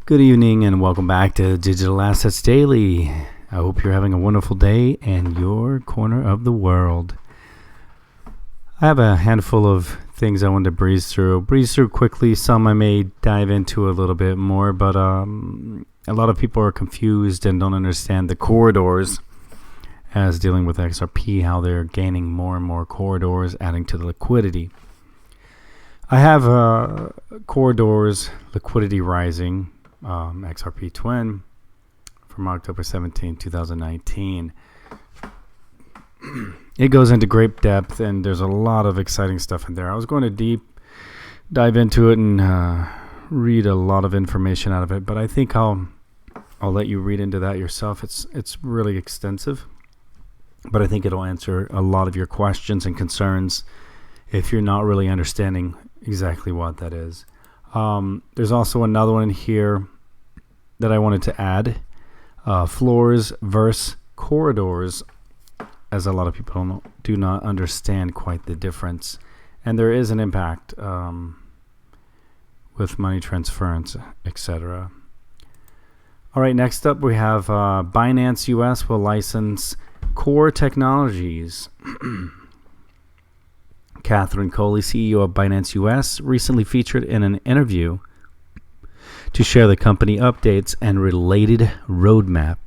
Good evening and welcome back to Digital Assets Daily. I hope you're having a wonderful day in your corner of the world. I have a handful of things I want to breeze through quickly. Some I may dive into a little bit more, but a lot of people are confused and don't understand the corridors as dealing with XRP, how they're gaining more and more corridors, adding to the liquidity. I have corridors liquidity rising. XRP Twin from October 17, 2019. It goes into great depth and there's a lot of exciting stuff in there. I was going to dive into it and read a lot of information out of it, but I think I'll let you read into that yourself. It's really extensive, but I think it'll answer a lot of your questions and concerns if you're not really understanding exactly what that is. There's also another one here that I wanted to add, floors versus corridors, as a lot of people do not understand quite the difference. And there is an impact with money transference, etc. All right, next up we have FinanceUS will license core technologies. Katherine, CEO of FinanceUS, recently featured in an interview to share the company updates and related roadmap.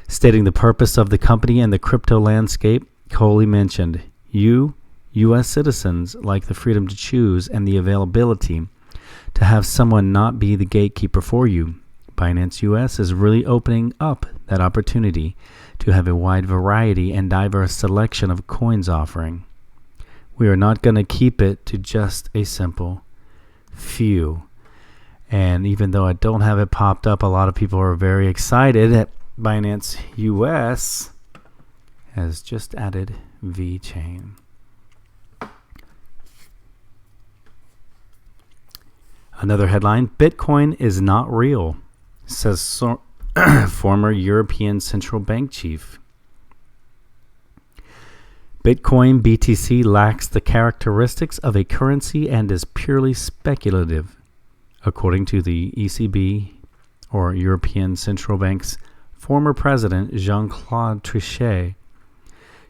Stating the purpose of the company and the crypto landscape, Coley mentioned, U.S. citizens like the freedom to choose and the availability to have someone not be the gatekeeper for you. FinanceUS is really opening up that opportunity to have a wide variety and diverse selection of coins offering. We are not going to keep it to just a simple few. And even though I don't have it popped up, a lot of people are very excited that FinanceUS has just added VeChain. Another headline, Bitcoin is not real, says former European Central Bank chief. Bitcoin BTC lacks the characteristics of a currency and is purely speculative, according to the ECB, or European Central Bank's former president Jean-Claude Trichet.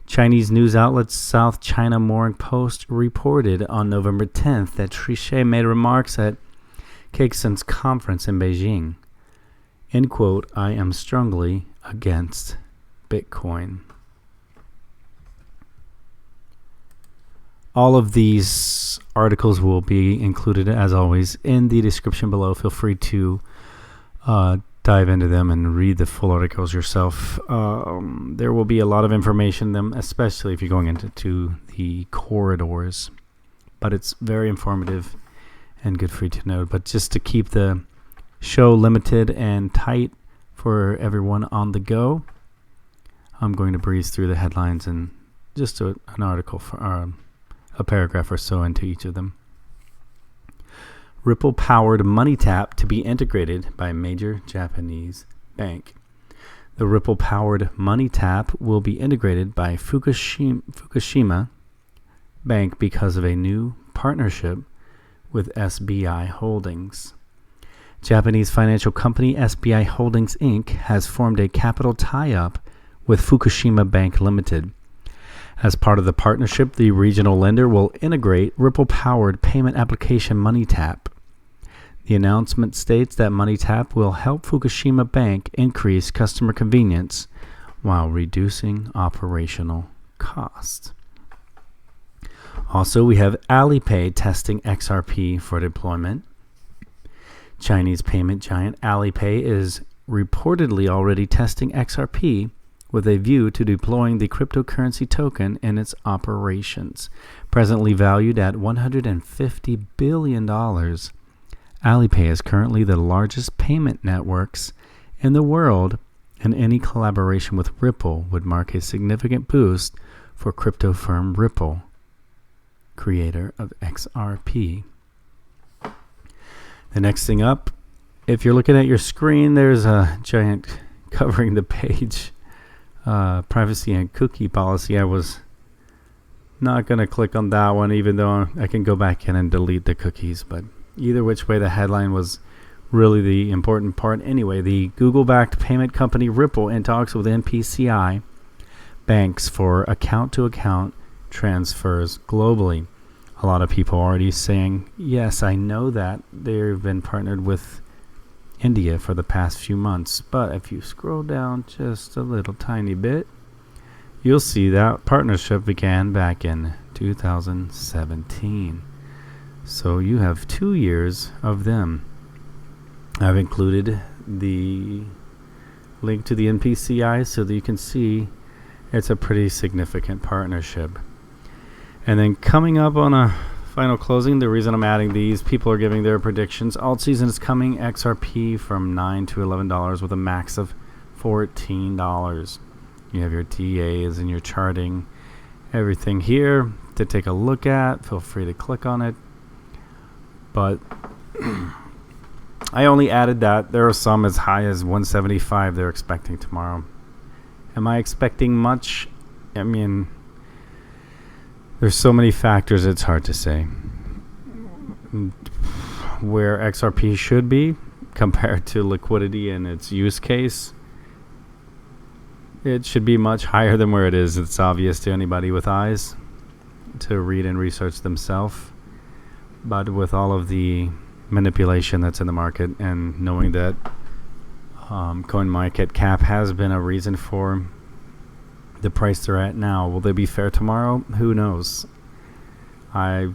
Chinese news outlet South China Morning Post reported on November 10th that Trichet made remarks at Caixin's conference in Beijing. End quote, I am strongly against Bitcoin. All of these articles will be included, as always, in the description below. Feel free to dive into them and read the full articles yourself. There will be a lot of information in them, especially if you're going into the corridors. But it's very informative and good for you to know. But just to keep the show limited and tight for everyone on the go, I'm going to breeze through the headlines and just an article for a paragraph or so into each of them. Ripple-powered money tap to be integrated by major Japanese bank. The Ripple-powered money tap will be integrated by Fukushima Bank because of a new partnership with SBI Holdings. Japanese financial company SBI Holdings Inc. has formed a capital tie-up with Fukushima Bank Limited. As part of the partnership, the regional lender will integrate Ripple-powered payment application MoneyTap. The announcement states that MoneyTap will help Fukushima Bank increase customer convenience while reducing operational costs. Also, we have Alipay testing XRP for deployment. Chinese payment giant Alipay is reportedly already testing XRP with a view to deploying the cryptocurrency token in its operations. Presently valued at $150 billion, Alipay is currently the largest payment networks in the world, and any collaboration with Ripple would mark a significant boost for crypto firm Ripple, creator of XRP. The next thing up, if you're looking at your screen, there's a giant covering the page. Privacy and cookie policy. I was not going to click on that one, even though I can go back in and delete the cookies. But either which way, the headline was really the important part anyway. The Google-backed payment company Ripple in talks with NPCI banks for account-to-account transfers globally. A lot of people already saying, yes, I know that. They've been partnered with India for the past few months. But if you scroll down just a little tiny bit, you'll see that partnership began back in 2017. So you have 2 years of them. I've included the link to the NPCI so that you can see it's a pretty significant partnership. And then coming up on a final closing, the reason I'm adding these, people are giving their predictions. Alt season is coming, XRP from $9 to $11 with a max of $14. You have your TAs and your charting, everything here to take a look at. Feel free to click on it. But I only added that. There are some as high as 175 they're expecting tomorrow. Am I expecting much? I mean, there's so many factors, it's hard to say. Where XRP should be compared to liquidity and its use case, it should be much higher than where it is. It's obvious to anybody with eyes to read and research themselves. But with all of the manipulation that's in the market and knowing that CoinMarket cap has been a reason for the price they're at now, will they be fair tomorrow? Who knows? I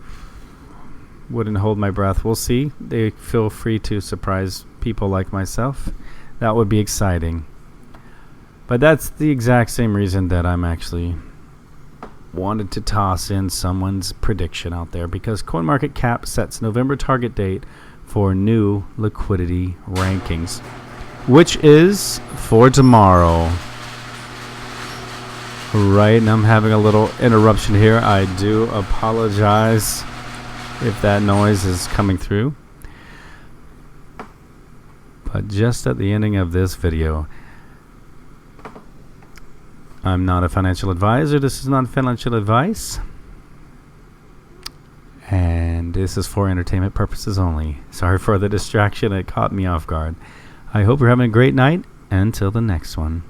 wouldn't hold my breath. We'll see. They feel free to surprise people like myself. That would be exciting. But that's the exact same reason that I'm actually wanted to toss in someone's prediction out there, because CoinMarketCap sets November target date for new liquidity rankings, which is for tomorrow. Right, and I'm having a little interruption here. I do apologize if that noise is coming through. But just at the ending of this video, I'm not a financial advisor. This is not financial advice. And this is for entertainment purposes only. Sorry for the distraction. It caught me off guard. I hope you're having a great night. Until the next one.